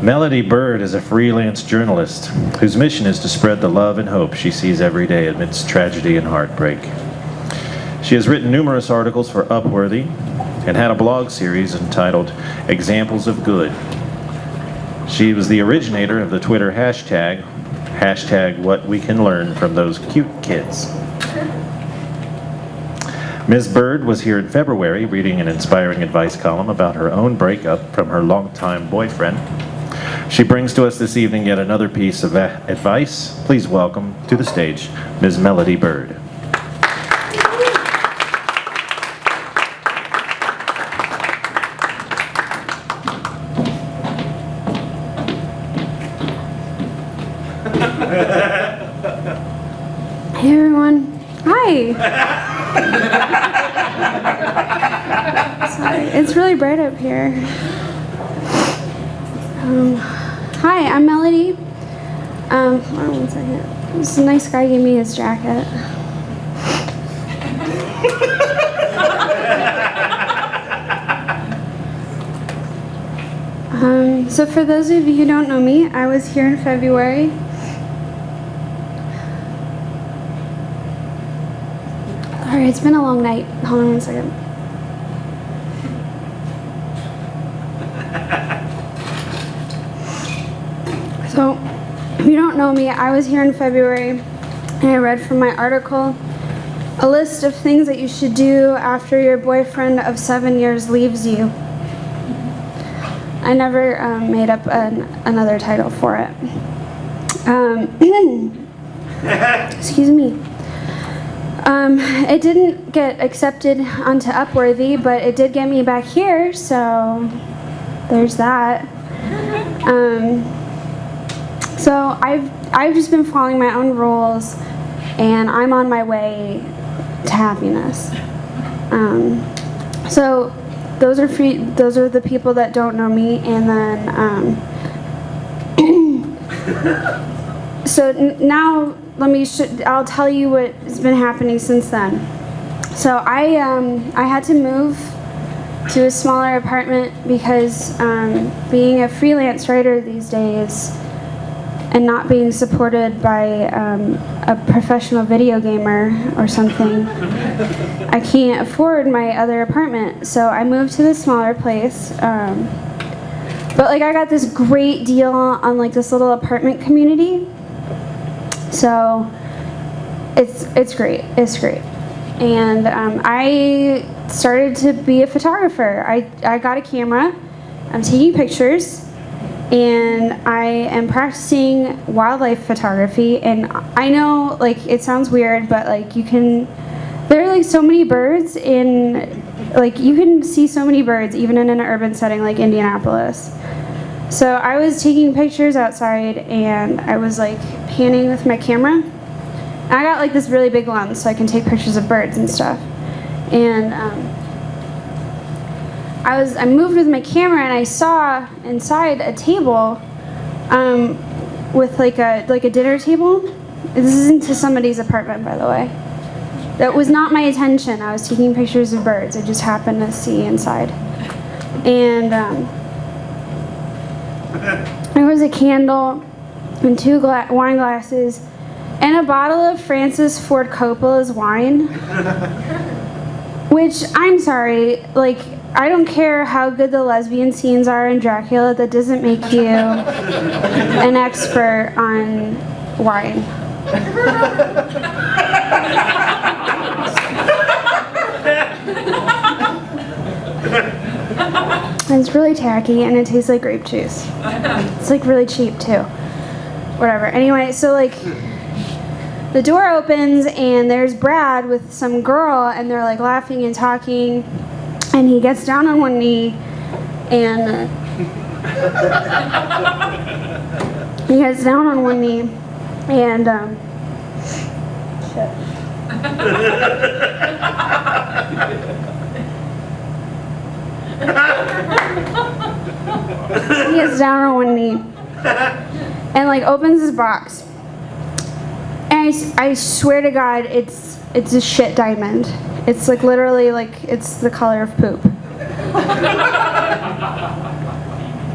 Melody Byrd is a freelance journalist whose mission is to spread the love and hope she sees every day amidst tragedy and heartbreak. She has written numerous articles for Upworthy and had a blog series entitled Examples of Good. She was the originator of the Twitter hashtag what we can learn from those cute kids. Ms. Byrd was here in February reading an inspiring advice column about her own breakup from her longtime boyfriend. She brings to us this evening yet another piece of advice. Please welcome to the stage Ms. Melody Byrd. Hey everyone. Hi. Sorry, it's really bright up here. Hi, I'm Melody. Hold on one second. This nice guy gave me his jacket. So for those of you who don't know me, I was here in February. Sorry, it's been a long night. Hold on one second. So, if you don't know me, I was here in February and I read from my article a list of things that you should do after your boyfriend of 7 years leaves you. I never made up another title for it. Excuse me. It didn't get accepted onto Upworthy, but it did get me back here, so there's that. So I've just been following my own rules, and I'm on my way to happiness. So those are the people that don't know me, and then so now I'll tell you what has been happening since then. So I had to move to a smaller apartment because being a freelance writer these days and not being supported by a professional video gamer or something, I can't afford my other apartment. So I moved to this smaller place. But like I got this great deal on like this little apartment community. So it's great. It's great. And I started to be a photographer. I got a camera. I'm taking pictures. And I am practicing wildlife photography. And I know, like, it sounds weird, but like there are like so many birds you can see so many birds even in an urban setting like Indianapolis. So I was taking pictures outside and I was like panning with my camera. And I got like this really big lens so I can take pictures of birds and stuff. And I moved with my camera and I saw inside a table with like a dinner table. This isn't to somebody's apartment, by the way. That was not my intention. I was taking pictures of birds. I just happened to see inside. And there was a candle and two wine glasses and a bottle of Francis Ford Coppola's wine. Which, I'm sorry, like, I don't care how good the lesbian scenes are in Dracula, that doesn't make you an expert on wine. And it's really tacky and it tastes like grape juice. It's like really cheap too. Whatever. Anyway, so like the door opens and there's Brad with some girl and they're like laughing and talking, and he gets down on one knee and shit. He gets down on one knee and like opens his box. And I swear to God, it's a shit diamond. It's like literally like it's the color of poop.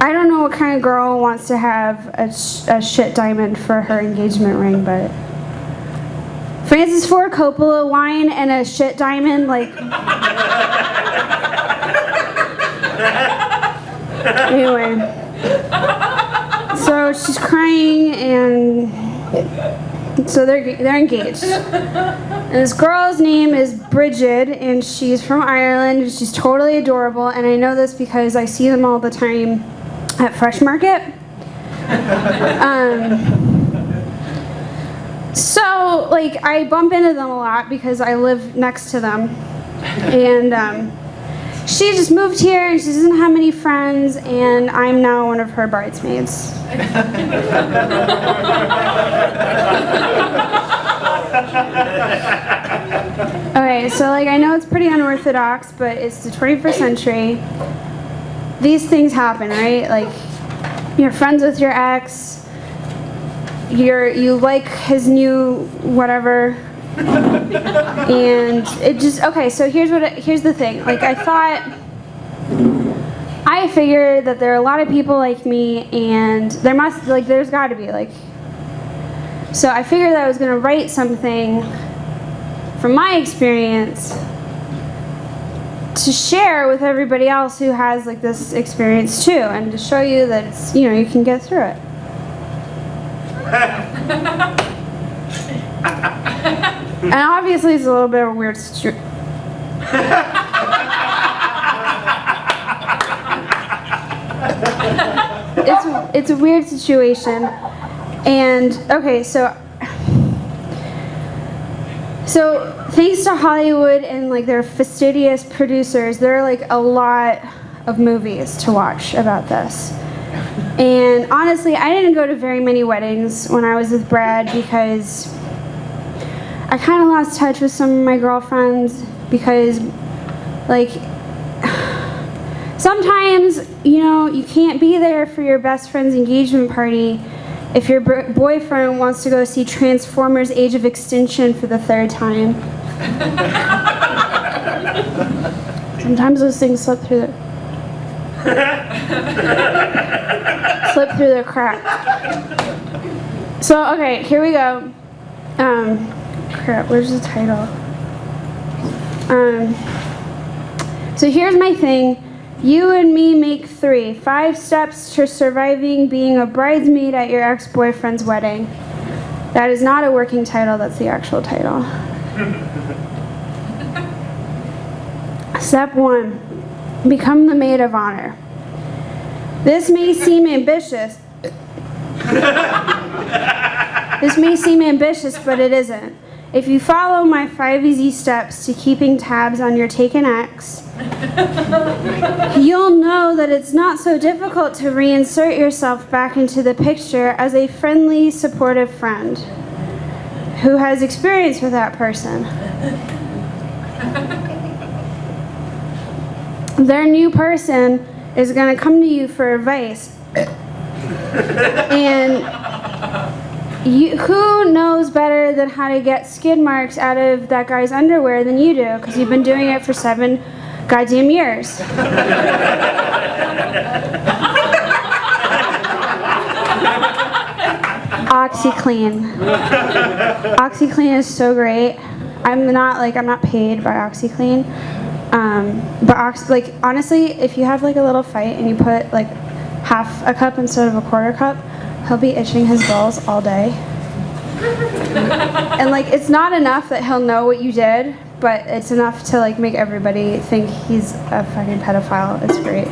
I don't know what kind of girl wants to have a shit diamond for her engagement ring, but Francis Ford Coppola, wine and a shit diamond, like. Anyway, so she's crying, and so they're engaged. And this girl's name is Bridget, and she's from Ireland, and she's totally adorable. And I know this because I see them all the time at Fresh Market. So, like, I bump into them a lot because I live next to them. And she just moved here, and she doesn't have many friends, and I'm now one of her bridesmaids. Okay, so, like, I know it's pretty unorthodox, but it's the 21st century. These things happen, right? Like, you're friends with your ex, you like his new whatever, and it just, okay, so here's the thing. Like, I figured that there are a lot of people like me, and there's got to be, like, so I figured that I was going to write something from my experience to share with everybody else who has, like, this experience too, and to show you that it's, you know, you can get through it. And obviously it's a little bit of a weird situation. It's a weird situation. And okay, so thanks to Hollywood and, like, their fastidious producers, there are, like, a lot of movies to watch about this. And honestly, I didn't go to very many weddings when I was with Brad because I kind of lost touch with some of my girlfriends because, like, sometimes, you know, you can't be there for your best friend's engagement party if your boyfriend wants to go see Transformers: Age of Extinction for the 3rd time. Sometimes those things slip through the crack. So, okay, here we go. Crap, where's the title? So here's my thing. You and me make 3. 5 steps to surviving being a bridesmaid at your ex-boyfriend's wedding. That is not a working title, that's the actual title. Step 1. Become the maid of honor. This may seem ambitious. But it isn't. If you follow my 5 easy steps to keeping tabs on your taken ex, you'll know that it's not so difficult to reinsert yourself back into the picture as a friendly, supportive friend who has experience with that person. Their new person is going to come to you for advice. And who knows better than how to get skid marks out of that guy's underwear than you do, because you've been doing it for 7 goddamn years. OxyClean. OxyClean is so great. I'm not paid by OxyClean. But honestly, if you have, like, a little fight and you put, like, half a cup instead of a quarter cup, he'll be itching his balls all day. And, like, it's not enough that he'll know what you did, but it's enough to, like, make everybody think he's a fucking pedophile. It's great.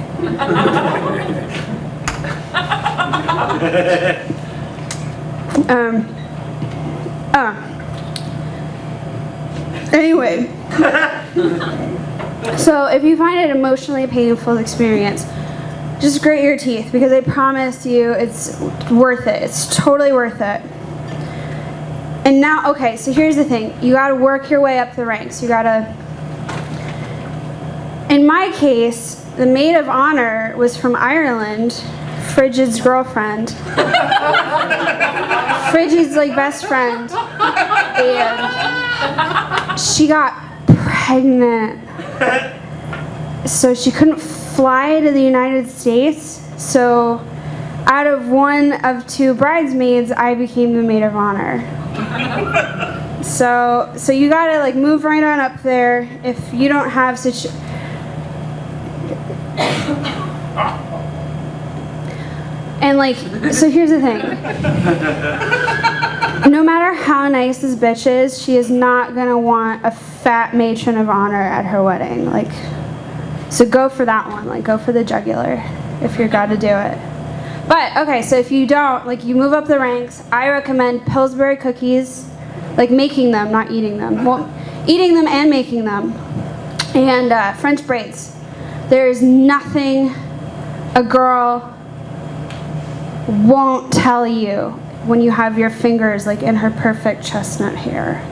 Anyway. So if you find it emotionally painful experience, just grit your teeth, because I promise you it's worth it. It's totally worth it. And now, okay, so here's the thing. You gotta work your way up the ranks. In my case, the maid of honor was from Ireland, Frigid's girlfriend. Frigid's, like, best friend. And she got pregnant. So she couldn't fly to the United States, So out of one of two bridesmaids, I became the maid of honor. So you gotta like move right on up there. If you don't have such... And like, so here's the thing. No matter how nice this bitch is, she is not gonna want a fat matron of honor at her wedding. Like, so go for that one. Like, go for the jugular if you're gotta do it. But okay, so if you don't, like, you move up the ranks. I recommend Pillsbury cookies, like making them, not eating them. Well, eating them and making them, and French braids. There is nothing a girl won't tell you when you have your fingers like in her perfect chestnut hair.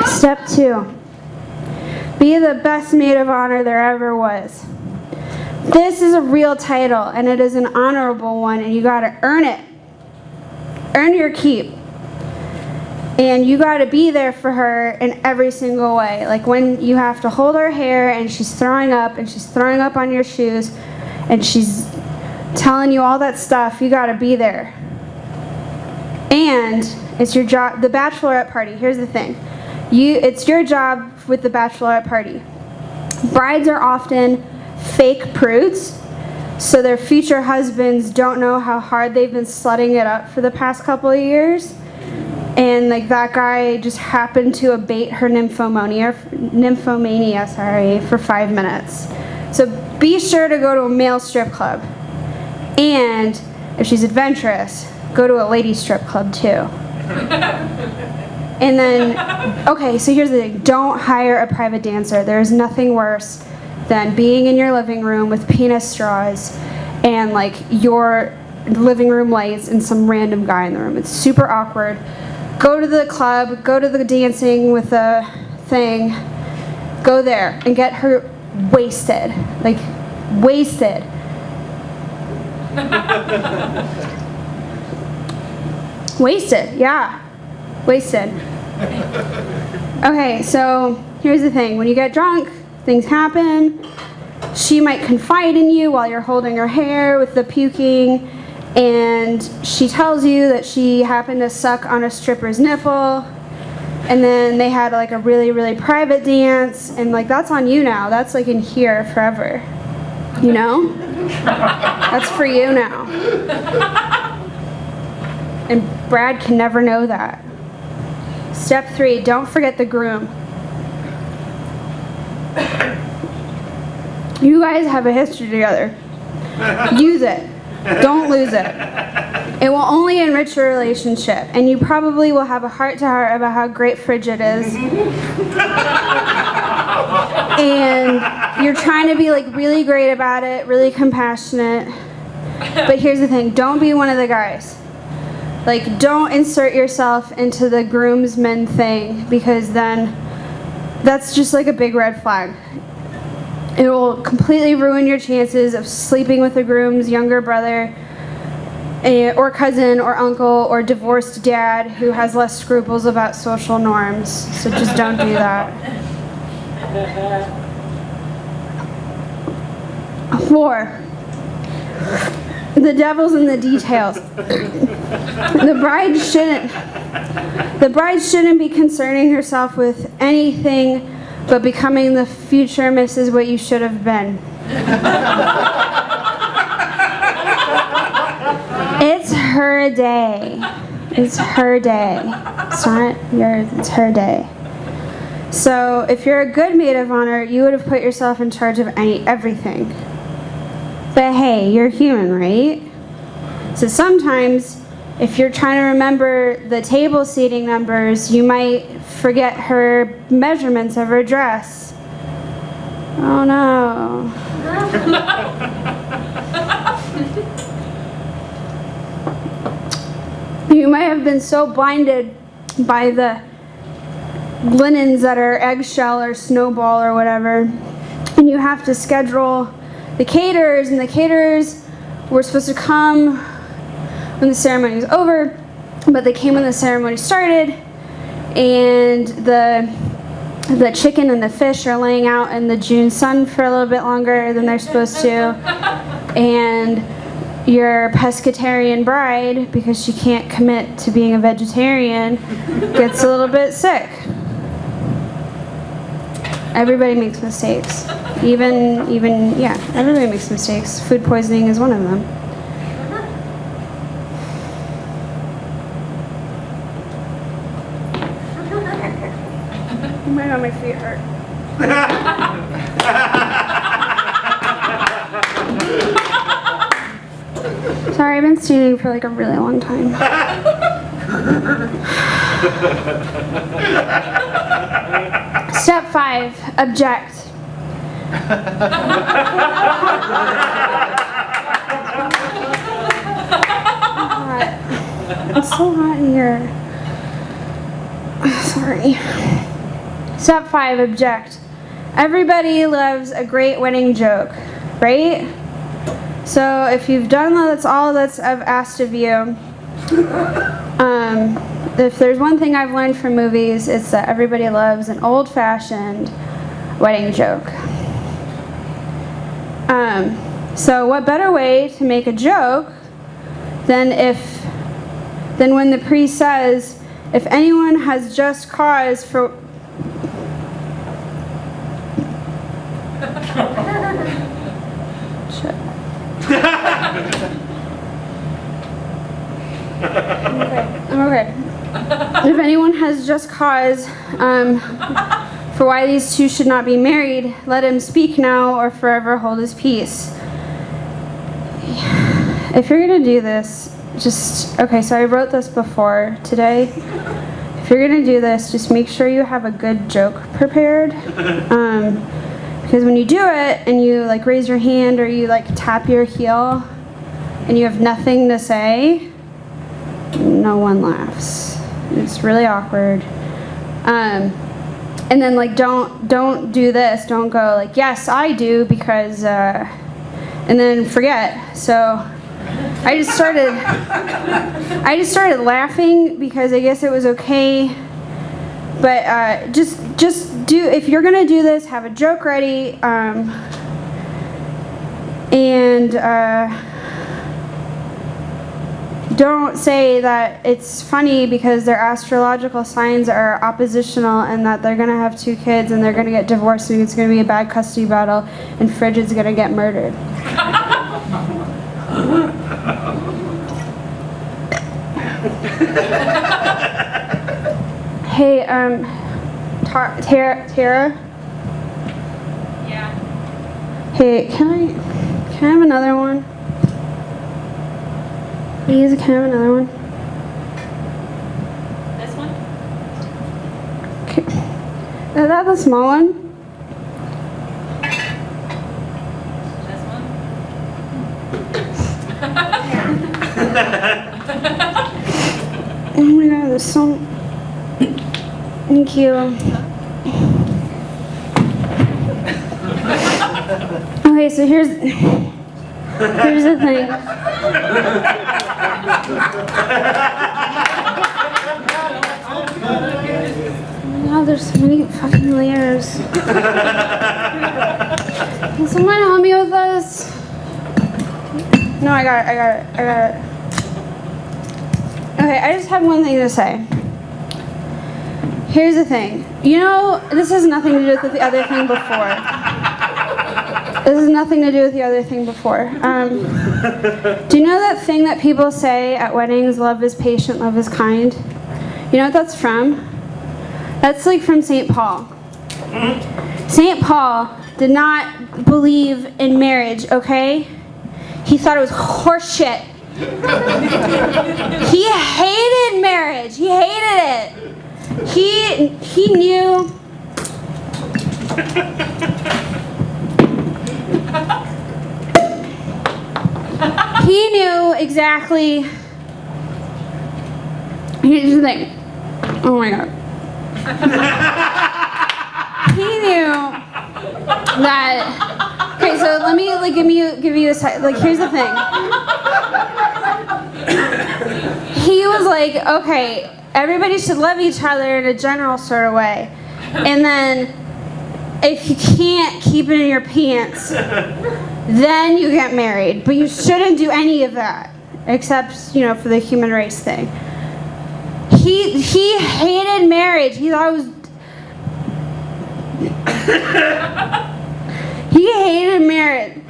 Step 2. Be the best maid of honor there ever was. This is a real title, and it is an honorable one, and you gotta earn it. Earn your keep. And you gotta be there for her in every single way. Like when you have to hold her hair and she's throwing up on your shoes and she's telling you all that stuff, you gotta be there. And it's your job, the bachelorette party, here's the thing. It's your job with the bachelorette party. Brides are often fake prudes, so their future husbands don't know how hard they've been slutting it up for the past couple of years. And like that guy just happened to abate her nymphomania, for 5 minutes. So be sure to go to a male strip club. And if she's adventurous, go to a lady strip club too. And then, okay, so here's the thing. Don't hire a private dancer. There is nothing worse than being in your living room with penis straws and like your living room lights and some random guy in the room. It's super awkward. Go to the club, go to the dancing with the thing, go there and get her wasted. Like, wasted. Wasted, yeah. Wasted. Okay, so here's the thing. When you get drunk, things happen. She might confide in you while you're holding her hair with the puking, and she tells you that she happened to suck on a stripper's nipple, and then they had like a really, really private dance, and like that's on you now. That's like in here forever. You know? That's for you now. And Brad can never know that. Step 3, don't forget the groom. You guys have a history together. Use it. Don't lose it. It will only enrich your relationship, and you probably will have a heart-to-heart about how great Frigid is. And you're trying to be like really great about it, really compassionate. But here's the thing, don't be one of the guys. Like, don't insert yourself into the groomsmen thing, because then that's just like a big red flag. It will completely ruin your chances of sleeping with the groom's younger brother or cousin or uncle or divorced dad who has less scruples about social norms. So just don't do that. 4. The devil's in the details. The bride shouldn't be concerning herself with anything but becoming the future Mrs. What You Should Have Been. It's her day. It's her day. It's not yours, it's her day. So if you're a good maid of honor, you would have put yourself in charge of everything. But hey, you're human, right? So sometimes, if you're trying to remember the table seating numbers, you might forget her measurements of her dress. Oh no. You might have been so blinded by the linens that are eggshell or snowball or whatever, and you have to schedule the caterers, and the caterers were supposed to come when the ceremony was over, but they came when the ceremony started, and the the chicken and the fish are laying out in the June sun for a little bit longer than they're supposed to, and your pescatarian bride, because she can't commit to being a vegetarian, gets a little bit sick. Everybody makes mistakes. Yeah, everybody makes mistakes. Food poisoning is one of them. Oh my god, my feet hurt. Sorry, I've been standing for like a really long time. Step 5, object. It's so hot in here. Sorry. Step 5, object. Everybody loves a great wedding joke, right? So if you've done that, that's all that's I've asked of you. If there's one thing I've learned from movies, it's that everybody loves an old-fashioned wedding joke. So what better way to make a joke than when the priest says, if anyone has just cause for... Shit. I'm okay. If anyone has just cause for why these two should not be married, let him speak now or forever hold his peace. If you're gonna do this, so I wrote this before today. If you're gonna do this, just make sure you have a good joke prepared. Because when you do it and you like raise your hand or you like tap your heel and you have nothing to say, no one laughs. It's really awkward. And then like don't do this. Don't go like, yes, I do, because and then forget. So I just started laughing because I guess it was okay. But just do, if you're gonna do this, have a joke ready, and don't say that it's funny because their astrological signs are oppositional and that they're gonna have 2 kids and they're gonna get divorced and it's gonna be a bad custody battle and Frigid's gonna get murdered. Hey, Tara? Yeah. Hey, can I have another one? Please, can I have another one? This one? Okay. Is that the small one? This one? Oh my god, there's so... Thank you. Okay, so here's the thing. Oh, there's so many fucking layers. Can someone help me with this? No, I got it. Okay, I just have one thing to say. Here's the thing. You know, this has nothing to do with the other thing before. This has nothing to do with the other thing before. Do you know that thing that people say at weddings, love is patient, love is kind? You know what that's from? That's like from St. Paul. St. Paul did not believe in marriage, okay? He thought it was horseshit. He hated marriage. He hated it. He knew. He knew exactly. Here's the thing. Oh my god. He knew that. Okay, so let me like give you a like. Here's the thing. He was like, okay, everybody should love each other in a general sort of way, And then if you can't keep it in your pants, then you get married. But you shouldn't do any of that, except, for the human race thing. He hated marriage. He thought it was... He hated marriage.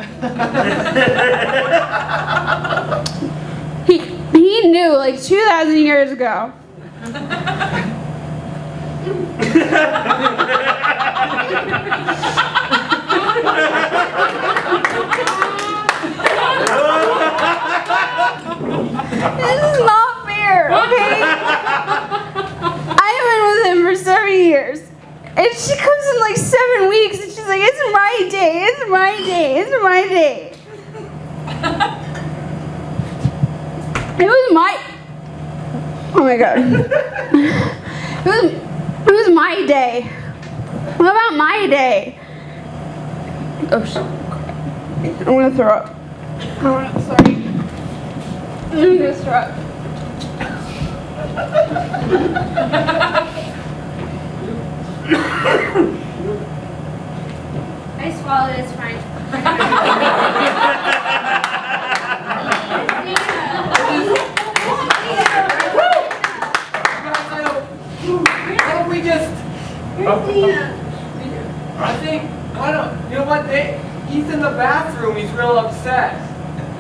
He knew, 2,000 years ago. This is not fair, okay? I've been with him for 7 years. And she comes in 7 weeks and she's like, it's my day, it's my day, it's my day. It was my... Oh my God. It was my day. What about my day? Oh shit. I'm gonna throw up. Sorry. I'm gonna throw up. I swallowed, it's fine. Why don't we just... I think, you know what, he's in the bathroom, he's real upset.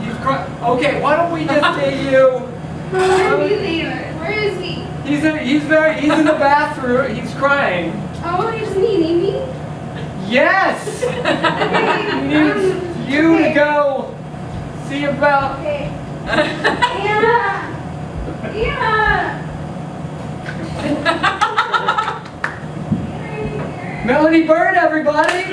He's okay, why don't we just get you... Where is he? He's in the bathroom, he's crying. Oh, doesn't he need me? Yes! He needs you to go see about... Okay. Anna! Melody Byrd, everybody!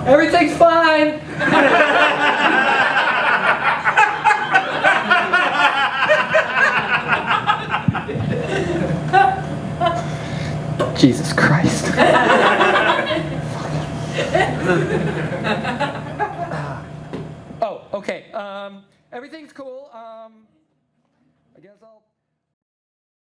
Everything's fine. Jesus Christ. Oh, okay. Everything's cool. I guess I'll...